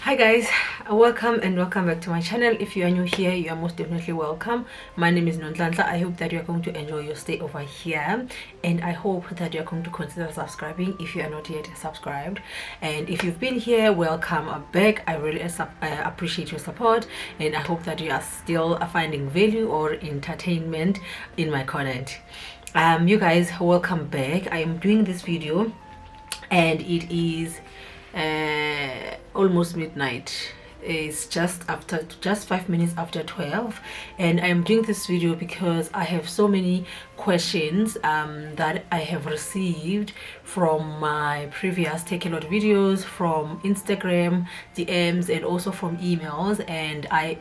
Hi guys, welcome back to my channel. If you are new here, you are most definitely welcome. My name is Nonz. I hope that you are going to enjoy your stay over here, and I hope that you are going to consider subscribing if you are not yet subscribed. And if you've been here, welcome back. I really appreciate your support, and I hope that you are still finding value or entertainment in my content. You guys, welcome back. I am doing this video and it is almost midnight. It's just 5 minutes after 12, and I'm doing this video because I have so many questions that I have received from my previous Takealot videos, from Instagram DMs, and also from emails, and I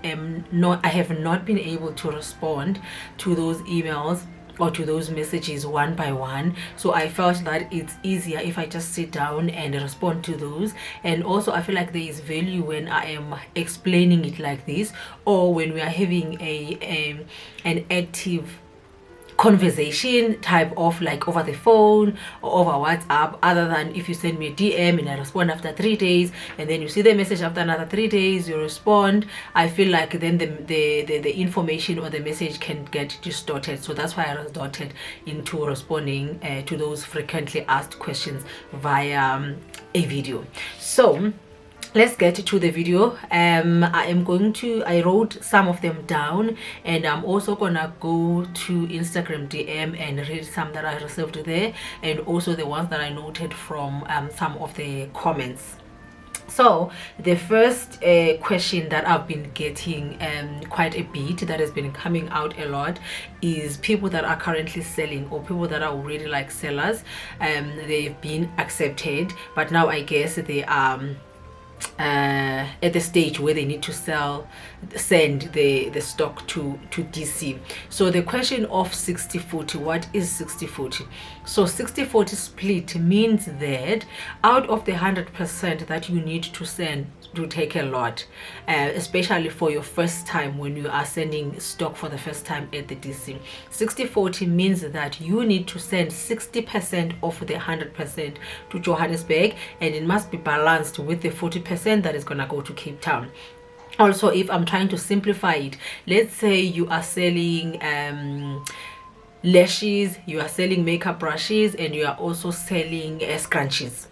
have not been able to respond to those emails or to those messages one by one. So I felt that it's easier if I just sit down and respond to those. And also I feel like there is value when I am explaining it like this, or when we are having an active conversation type of, like over the phone or over WhatsApp, other than if you send me a DM and I respond after 3 days, and then you see the message after another 3 days, you respond. I feel like then the information or the message can get distorted. So that's why I resorted into responding to those frequently asked questions via a video. So let's get to the video. I wrote some of them down, and I'm also gonna go to Instagram DM and read some that I received there, and also the ones that I noted from some of the comments. So the first question that I've been getting quite a bit, that has been coming out a lot, is people that are currently selling, or people that are already like sellers. They've been accepted, but now I guess they are at the stage where they need to send the stock to DC. So the question of 60/40, what is 60/40? So 60/40 split means that out of the 100% that you need to send to Takealot, especially for your first time, when you are sending stock for the first time at the DC, 60/40 means that you need to send 60% of the 100% to Johannesburg, and it must be balanced with the 40% that is gonna go to Cape Town. Also, if I'm trying to simplify it, let's say you are selling lashes, you are selling makeup brushes, and you are also selling scrunchies.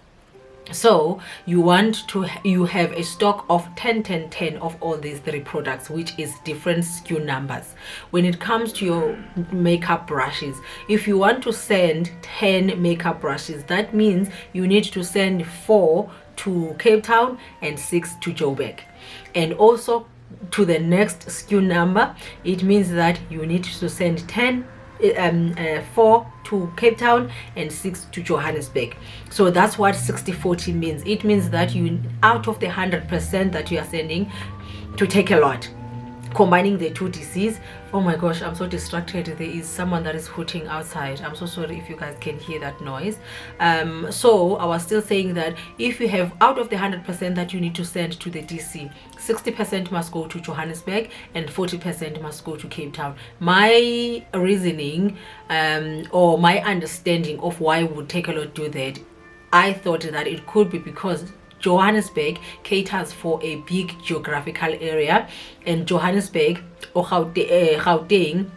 So you have a stock of 10 of all these three products, which is different SKU numbers. When it comes to your makeup brushes, if you want to send 10 makeup brushes, that means you need to send 4 to Cape Town and 6 to Joburg. And also to the next SKU number, it means that you need to send 4 to Cape Town and 6 to Johannesburg. So that's what 60/40 means. It means that you, out of the 100% that you are sending to Takealot, combining the two DCs. Oh my gosh, I'm so distracted. There is someone that is hooting outside. I'm so sorry if you guys can hear that noise. So I was still saying that if you have, out of the 100% that you need to send to the DC, 60% must go to Johannesburg and 40% must go to Cape Town. My reasoning or my understanding of why would Takealot do that, I thought that it could be because Johannesburg caters for a big geographical area, and Johannesburg or Gauteng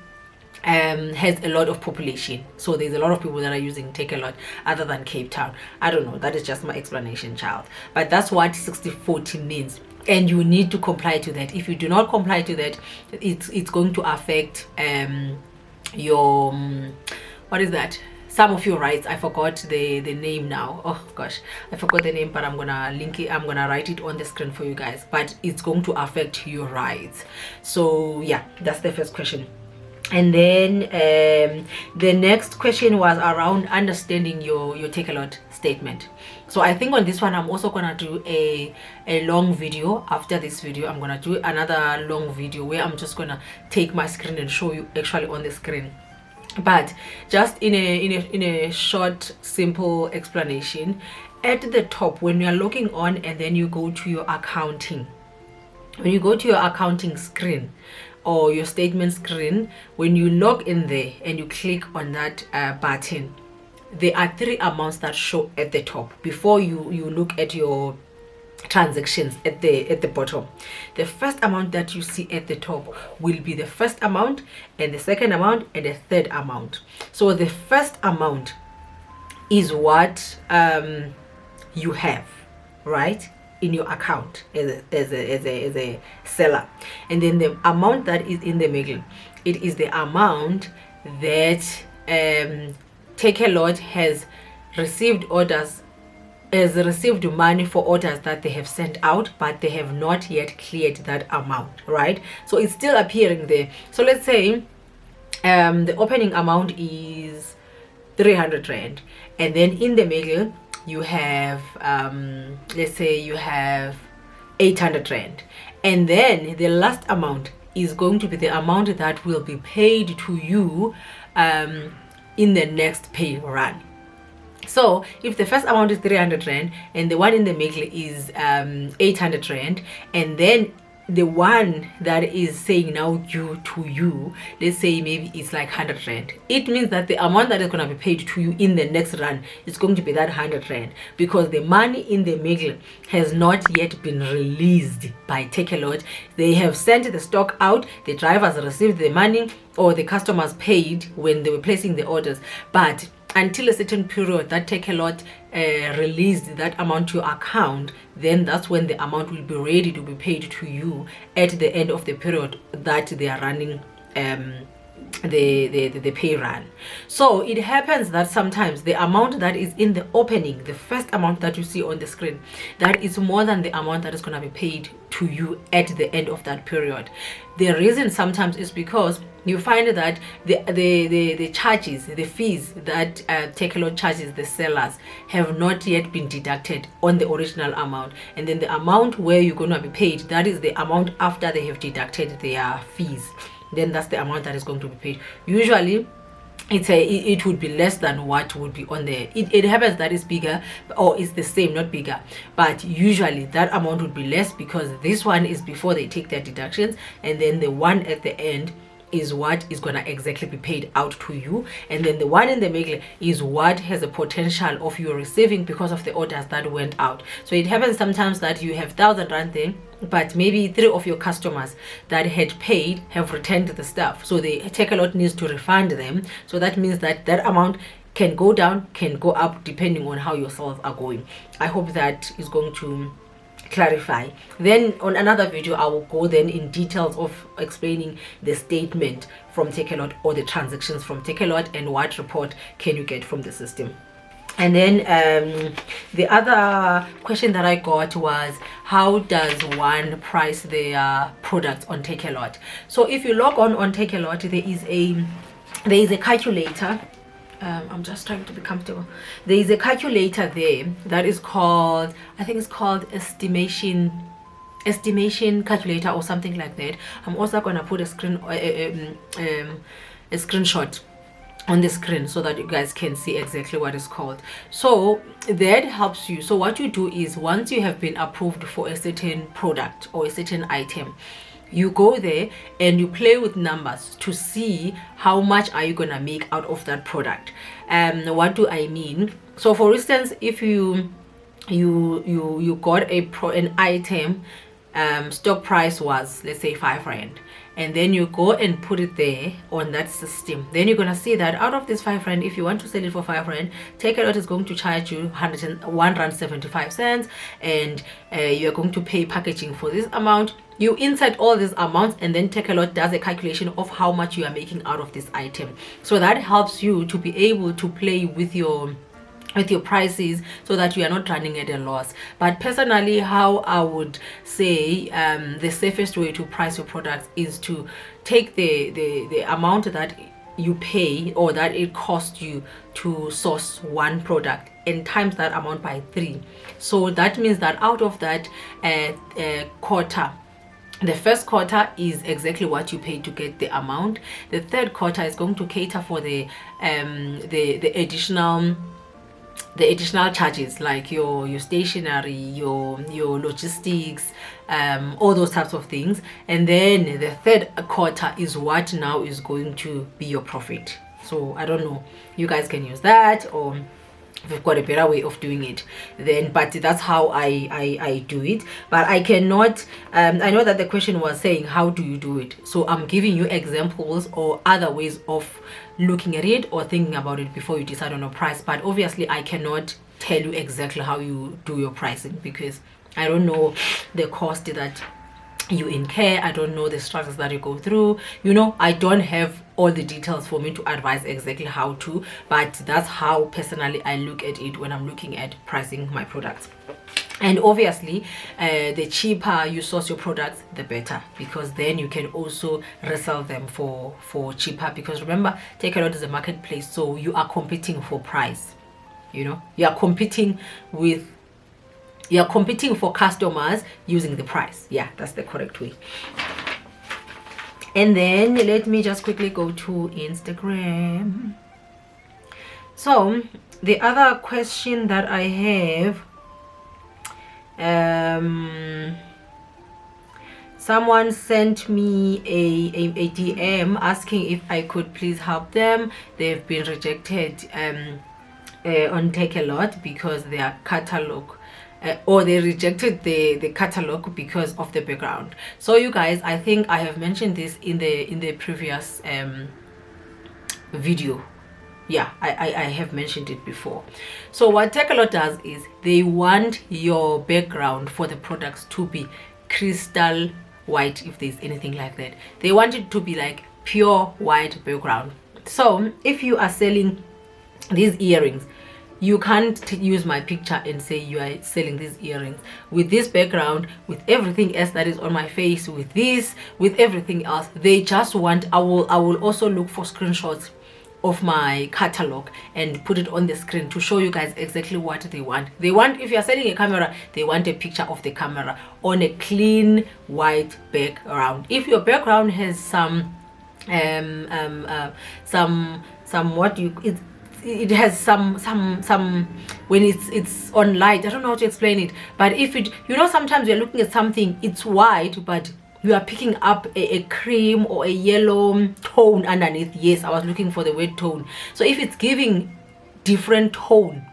has a lot of population, so there's a lot of people that are using Takealot other than Cape Town. I don't know, that is just my explanation, child, but that's what 60/40 means, and you need to comply to that. If you do not comply to that, it's going to affect your what is that, some of your rights. I forgot the name now. Oh gosh, I forgot the name, but I'm gonna link it, I'm gonna write it on the screen for you guys, but it's going to affect your rights. So yeah, that's the first question. And then the next question was around understanding your Takealot statement. So I think on this one I'm also gonna do a long video. After this video, I'm gonna do another long video where I'm just gonna take my screen and show you actually on the screen. But just in a short, simple explanation, at the top, when you are logging on and then you go to your accounting, when you go to your accounting screen or your statement screen, when you log in there and you click on that button, there are 3 amounts that show at the top before you look at your transactions at the bottom. The first amount that you see at the top will be the first amount, and the second amount, and the third amount. So the first amount is what you have, right, in your account as a seller. And then the amount that is in the middle, it is the amount that Takealot has received money for orders that they have sent out, but they have not yet cleared that amount, right? So it's still appearing there. So let's say the opening amount is 300 rand, and then in the middle you have let's say you have 800 rand, and then the last amount is going to be the amount that will be paid to you in the next pay run. So if the first amount is 300 rand and the one in the middle is 800 rand, and then the one that is saying now due to you, let's say maybe it's like 100 rand, it means that the amount that is going to be paid to you in the next run is going to be that 100 rand, because the money in the middle has not yet been released by Takealot. They have sent the stock out, the drivers received the money, or the customers paid when they were placing the orders, but until a certain period that Takealot released that amount to your account, then that's when the amount will be ready to be paid to you at the end of the period that they are running the pay run. So it happens that sometimes the amount that is in the opening, the first amount that you see on the screen, that is more than the amount that is going to be paid to you at the end of that period. The reason sometimes is because you find that the charges, the fees that Takealot charges the sellers have not yet been deducted on the original amount, and then the amount where you're going to be paid, that is the amount after they have deducted their fees. Then that's the amount that is going to be paid. Usually it would be less than what would be on there. It happens that it's bigger, or it's the same, not bigger, but usually that amount would be less, because this one is before they take their deductions, and then the one at the end is what is gonna exactly be paid out to you, and then the one in the middle is what has a potential of you receiving because of the orders that went out. So it happens sometimes that you have 1,000 rand thing, but maybe 3 of your customers that had paid have returned the stuff, so the Takealot needs to refund them. So that means that that amount can go down, can go up, depending on how your sales are going. I hope that is going to clarify. Then on another video I will go then in details of explaining the statement from Takealot, or the transactions from Takealot, and what report can you get from the system. And then the other question that I got was, how does one price their products on Takealot? So if you log on Takealot, there is a calculator. I'm just trying to be comfortable. There is a calculator there that is called, I think it's called estimation calculator or something like that. I'm also gonna put a screenshot on the screen so that you guys can see exactly what it's called. So that helps you. So what you do is, once you have been approved for a certain product or a certain item, you go there and you play with numbers to see how much are you gonna make out of that product. What do I mean? So for instance, if you got an item, stock price was, let's say, 5 rand, and then you go and put it there on that system, then you're gonna see that out of this 5 rand, if you want to sell it for 5 rand, Takealot is going to charge you 101 rand 75 cents, and you're going to pay packaging for this amount. You insert all these amounts, and then Takealot does a calculation of how much you are making out of this item. So that helps you to be able to play with your prices, so that you are not running at a loss. But personally, how I would say the safest way to price your products is to take the amount that you pay, or that it costs you to source one product, and times that amount by 3. So that means that out of that quarter, the first quarter is exactly what you pay to get the amount. The third quarter is going to cater for the additional charges, like your stationery, your logistics, all those types of things. And then the third quarter is what now is going to be your profit. So I don't know, you guys can use that, or we've got a better way of doing it, then, but that's how I do it. But I cannot I know that the question was saying how do you do it, so I'm giving you examples or other ways of looking at it or thinking about it before you decide on a price. But obviously I cannot tell you exactly how you do your pricing, because I don't know the cost that you incur, I don't know the struggles that you go through, you know, I don't have all the details for me to advise exactly how to, but that's how personally I look at it when I'm looking at pricing my products. And obviously the cheaper you source your products, the better, because then you can also resell them for cheaper. Because remember, Takealot is a marketplace, so you are competing for price, you know, you're competing for customers using the price. Yeah, that's the correct way. And then let me just quickly go to Instagram. So the other question that I have, someone sent me a DM asking if I could please help them. They've been rejected on Takealot because their catalog or they rejected the catalog because of the background. So you guys, I think I have mentioned this in the previous video. Yeah, I have mentioned it before. So what Takealot does is they want your background for the products to be crystal white, if there's anything like that. They want it to be like pure white background. So if you are selling these earrings, you can't use my picture and say you are selling these earrings with this background, with everything else that is on my face, with this, with everything else. They just want, I will also look for screenshots of my catalog and put it on the screen to show you guys exactly what they want. They want, if you're selling a camera, they want a picture of the camera on a clean white background. If your background has some what you it has some when it's on light, I don't know how to explain it, but if it, you know, sometimes you're looking at something, it's white, but you are picking up a cream or a yellow tone underneath. Yes, I was looking for the word tone. So if it's giving different tone,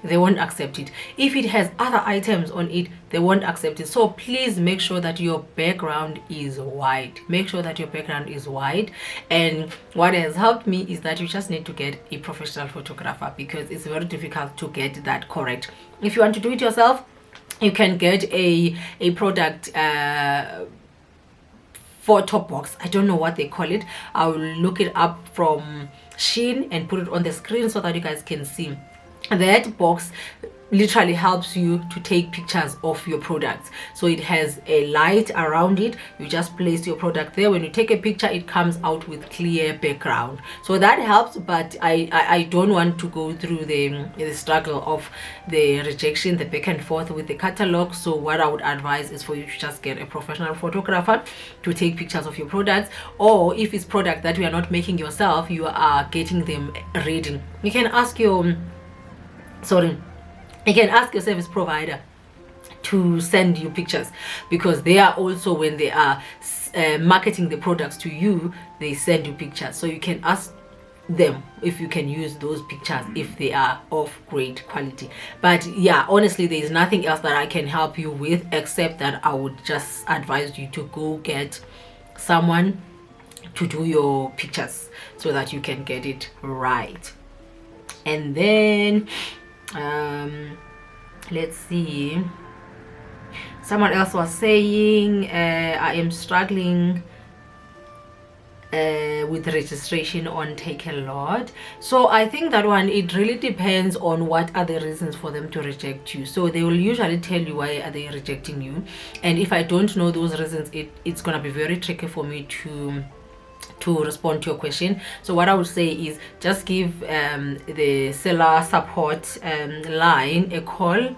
they won't accept it. If it has other items on it, they won't accept it. So please make sure that your background is white. Make sure that your background is white. And what has helped me is that you just need to get a professional photographer, because it's very difficult to get that correct. If you want to do it yourself, you can get a product photo box. I don't know what they call it. I will look it up from Shein and put it on the screen so that you guys can see. That box literally helps you to take pictures of your products. So it has a light around it. You just place your product there. When you take a picture, it comes out with clear background. So that helps, but I don't want to go through the struggle of the rejection, the back and forth with the catalog. So what I would advise is for you to just get a professional photographer to take pictures of your products. Or if it's product that you are not making yourself, you are getting them ready, you can ask your you can ask your service provider to send you pictures, because they are also, when they are marketing the products to you, they send you pictures. So you can ask them if you can use those pictures if they are of great quality. But yeah, honestly, there is nothing else that I can help you with, except that I would just advise you to go get someone to do your pictures so that you can get it right. And then let's see, someone else was saying I am struggling with registration on Takealot. So I think that one, it really depends on what are the reasons for them to reject you. So they will usually tell you why are they rejecting you, and if I don't know those reasons, it's gonna be very tricky for me to respond to your question. So what I would say is just give the seller support line a call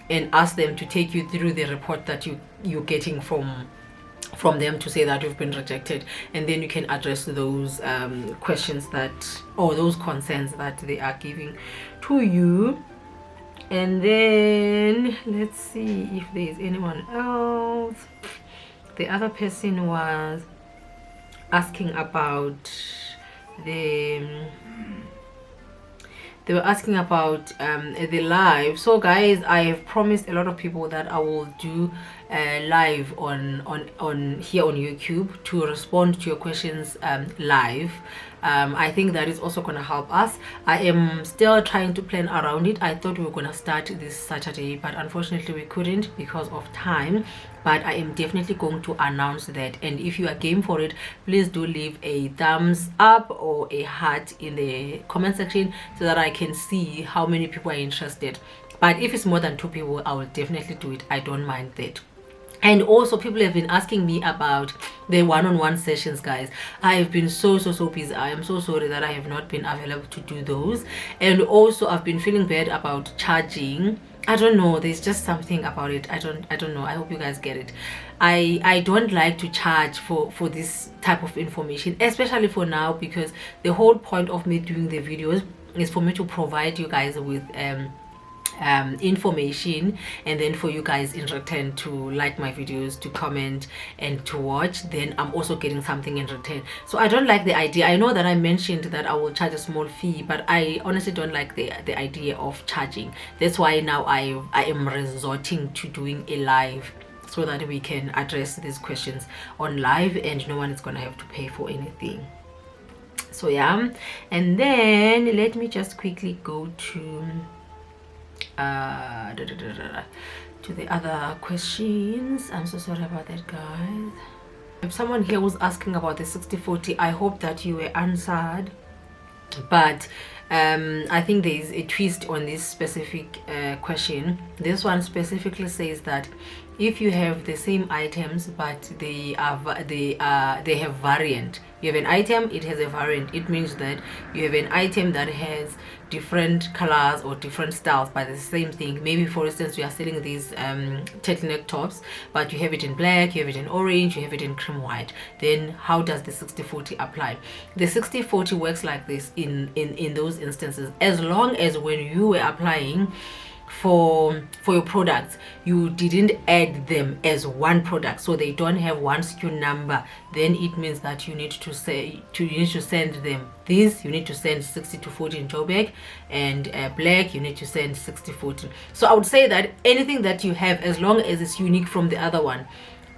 and ask them to take you through the report that you're getting from them to say that you've been rejected, and then you can address those questions that, or those concerns that they are giving to you. And then let's see if there's anyone else. The other person was asking about the they were asking about the live. So guys, I have promised a lot of people that I will do live on here on YouTube to respond to your questions live. I think that is also going to help us. I am still trying to plan around it. I thought we were going to start this Saturday, but unfortunately we couldn't because of time. But I am definitely going to announce that, and if you are game for it, please do leave a thumbs up or a heart in the comment section so that I can see how many people are interested. But if it's more than 2 people, I will definitely do it. I don't mind that. And also, people have been asking me about the one-on-one sessions, guys. I have been so busy. I am so sorry that I have not been available to do those. And also, I've been feeling bad about charging. I don't know, there's just something about it. I don't know. I hope you guys get it. I don't like to charge for this type of information, especially for now, because the whole point of me doing the videos is for me to provide you guys with information, and then for you guys in return to like my videos, to comment, and to watch. Then I'm also getting something in return. So I don't like the idea. I know that I mentioned that I will charge a small fee, but I honestly don't like the idea of charging. That's why now I am resorting to doing a live, so that we can address these questions on live and no one is gonna have to pay for anything. So yeah, and then let me just quickly go to the other questions. I'm so sorry about that, guys. If someone here was asking about the 6040, I hope that you were answered, but I think there is a twist on this specific question. This one specifically says that if you have the same items but they have variant, you have an item, it has a variant. It means that you have an item that has different colors or different styles but the same thing. Maybe for instance, you are selling these turtleneck tops, but you have it in black, you have it in orange, you have it in cream white. Then how does the 6040 apply? The 6040 works like this in those instances, as long as when you were applying for your products, you didn't add them as one product, so they don't have one SKU number, then it means that you need to send them this. You need to send 60 to 40 in Joburg, and black you need to send 60-40. So I would say that anything that you have, as long as it's unique from the other one,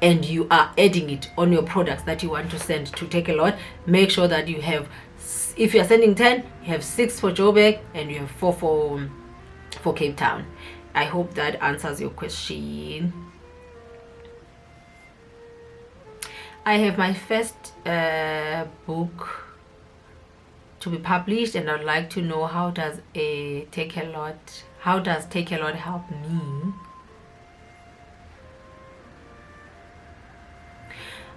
and you are adding it on your products that you want to send to Takealot, make sure that you have, if you are sending 10, you have 6 for Joburg and you have 4 for Cape Town. I hope that answers your question. I have my first book to be published, and I'd like to know how does Takealot help me?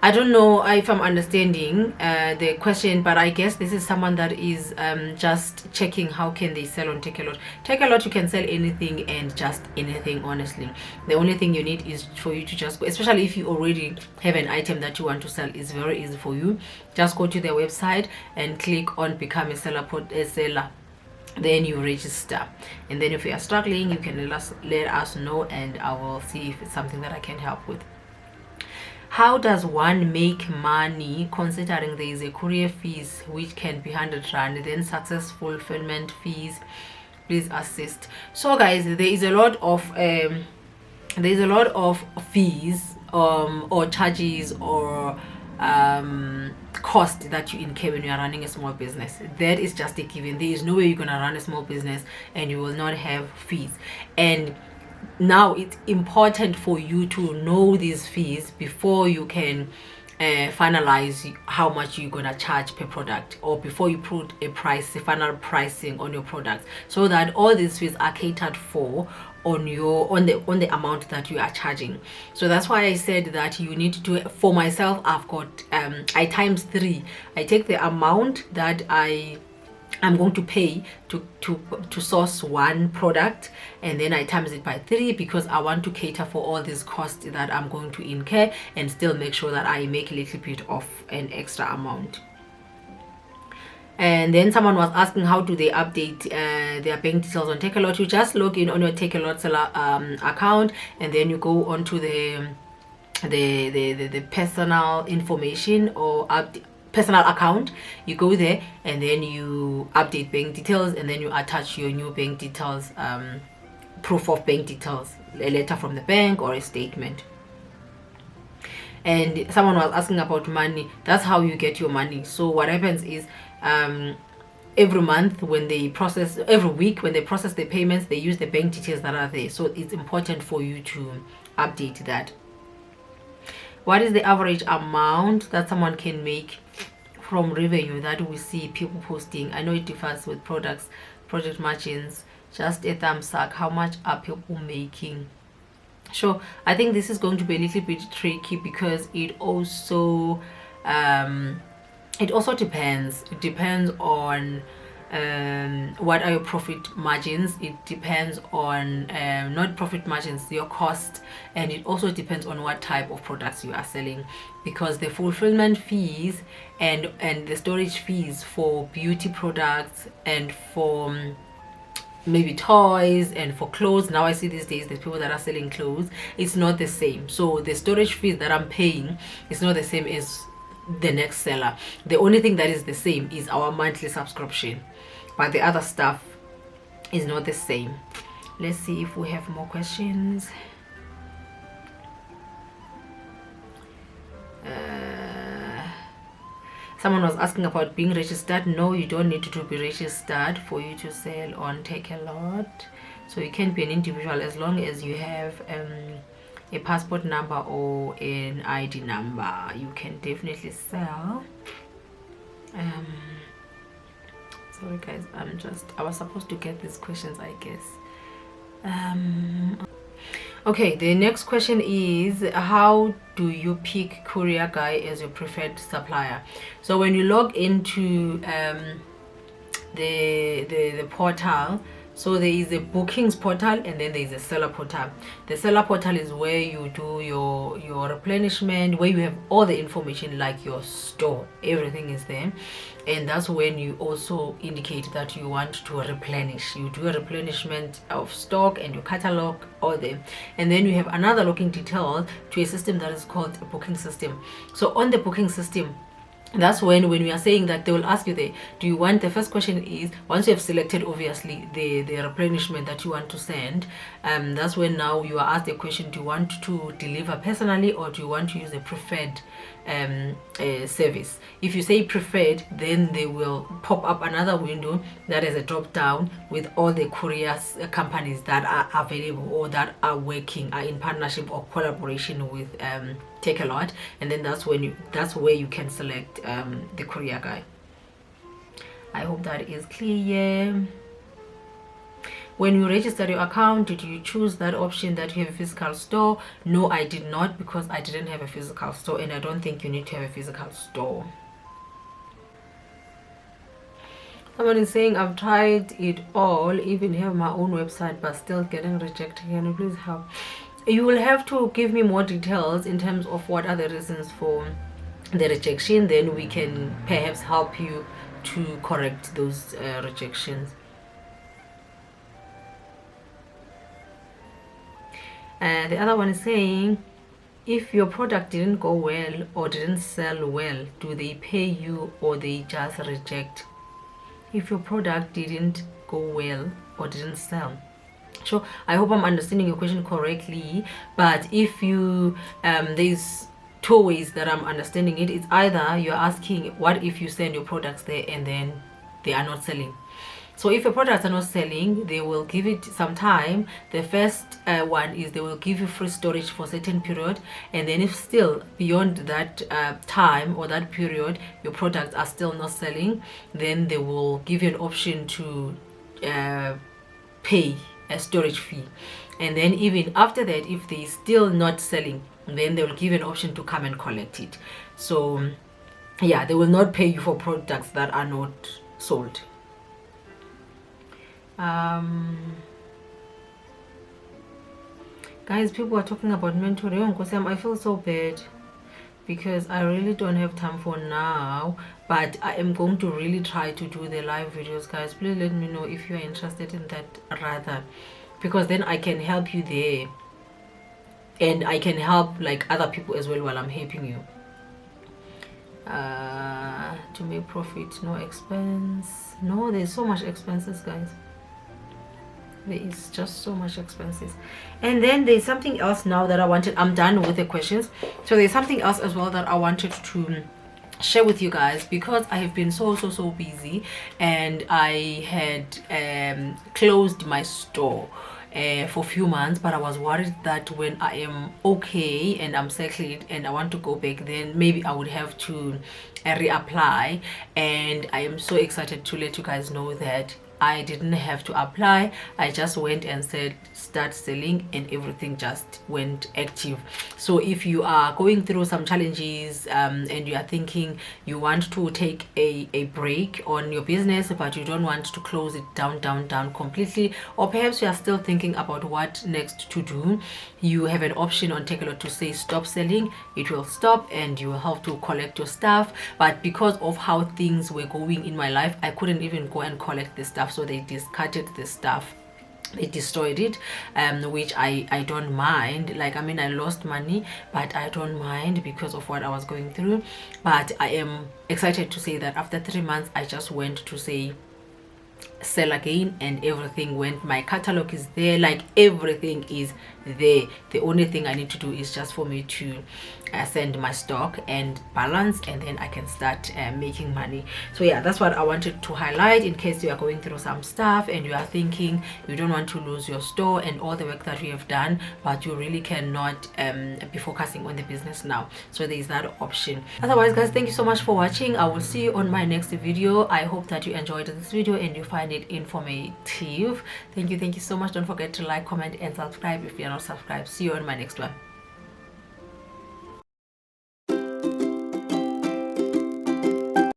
I don't know if I'm understanding the question, but I guess this is someone that is just checking how can they sell on Takealot. Takealot, you can sell anything and just anything, honestly. The only thing you need is for you to just go, especially if you already have an item that you want to sell. It's very easy for you. Just go to their website and click on become a seller. Then you register, and then if you are struggling, you can let us know, and I will see if it's something that I can help with. How does one make money considering there is a courier fees which can be 100 rand, then success fulfillment fees? Please assist. So guys, there is a lot of fees or charges or cost that you incur when you are running a small business. That is just a given. There is no way you're gonna run a small business and you will not have fees. And now it's important for you to know these fees before you can finalize how much you're gonna charge per product, or before you put a final pricing on your product, so that all these fees are catered for on the amount that you are charging. So that's why I said that you need to do it. For myself, I've got I times 3. I take the amount that I'm going to pay to source one product, and then I times it by 3, because I want to cater for all these costs that I'm going to incur and still make sure that I make a little bit of an extra amount. And then someone was asking how do they update their bank details on Takealot. You just log in on your Takealot seller account, and then you go onto the personal information or personal account, you go there and then you update bank details, and then you attach your new bank details, proof of bank details, a letter from the bank or a statement. And someone was asking about money. That's how you get your money. So what happens is, every month when they process, every week when they process the payments, they use the bank details that are there. So it's important for you to update that. What is the average amount that someone can make from revenue that we see people posting? I know it differs with products, project margins. Just a thumbs up. How much are people making? Sure, I think this is going to be a little bit tricky because it also depends. It depends on what are your profit margins. It depends on not profit margins, your cost, and it also depends on what type of products you are selling, because the fulfillment fees and the storage fees for beauty products and for maybe toys and for clothes, now I see these days there's people that are selling clothes, it's not the same. So the storage fees that I'm paying is not the same as the next seller. The only thing that is the same is our monthly subscription, but the other stuff is not the same. Let's see if we have more questions. Someone was asking about being registered. No, you don't need to be registered for you to sell on Takealot. So you can be an individual as long as you have a passport number or an ID number. You can definitely sell. Sorry guys, I was supposed to get these questions, I guess. Okay, the next question is, how do you pick courier guy as your preferred supplier? So when you log into the portal, so there is a bookings portal and then there is a seller portal. The seller portal is where you do your replenishment, where you have all the information like your store, everything is there. And that's when you also indicate that you want to replenish. You do a replenishment of stock and your catalog, all there. And then you have another login detail to a system that is called a booking system. So on the booking system, that's when we are saying that they will ask you there, do you want, the first question is, once you have selected obviously the replenishment that you want to send, that's when now you are asked the question, do you want to deliver personally or do you want to use a preferred service? If you say preferred, then they will pop up another window that is a drop down with all the courier companies that are available or that are working, are in partnership or collaboration with Takealot, and then that's where you can select the courier guy. I hope that is clear. When you registered your account, did you choose that option that you have a physical store? No, I did not, because I didn't have a physical store, and I don't think you need to have a physical store. Someone is saying, I've tried it all, even have my own website, but still getting rejected. Can you please help? You will have to give me more details in terms of what are the reasons for the rejection, then we can perhaps help you to correct those rejections. The other one is saying, if your product didn't go well or didn't sell well, do they pay you or they just reject? If your product didn't go well or didn't sell. So I hope I'm understanding your question correctly, but if you there's two ways that I'm understanding it. It's either you're asking, what if you send your products there and then they are not selling? So if your products are not selling, they will give it some time. The first one is they will give you free storage for a certain period, and then if still beyond that time or that period your products are still not selling, then they will give you an option to pay a storage fee. And then even after that, if they're still not selling, then they will give you an option to come and collect it. So yeah, they will not pay you for products that are not sold. Guys, people are talking about mentoring. I feel so bad because I really don't have time for now, but I am going to really try to do the live videos. Guys, please let me know if you are interested in that, rather, because then I can help you there and I can help like other people as well while I'm helping you. To make profit, no expense. No, there's so much expenses, guys. There is just so much expenses. And then there's something else now that I wanted. I'm done with the questions, so there's something else as well that I wanted to share with you guys, because I have been so busy, and I had closed my store for a few months, but I was worried that when I am okay and I'm settled and I want to go back, then maybe I would have to reapply. And I am so excited to let you guys know that I didn't have to apply. I just went and said start selling, and everything just went active. So if you are going through some challenges, and you are thinking you want to take a break on your business, but you don't want to close it down completely, or perhaps you are still thinking about what next to do, you have an option on Takealot to say stop selling. It will stop and you will have to collect your stuff. But because of how things were going in my life, I couldn't even go and collect the stuff, so they discarded the stuff. They destroyed it, which I don't mind. Like, I mean, I lost money, but I don't mind because of what I was going through. But I am excited to say that after 3 months, I just went to say sell again, and everything went. My catalog is there, like everything is there. The only thing I need to do is just for me to send my stock and balance, and then I can start making money. So yeah, that's what I wanted to highlight, in case you are going through some stuff and you are thinking you don't want to lose your store and all the work that we have done, but you really cannot be focusing on the business now. So there is that option. Otherwise, guys, thank you so much for watching. I will see you on my next video. I hope that you enjoyed this video and you find it informative. Thank you so much. Don't forget to like, comment and subscribe if you're not subscribed. See you on my next one.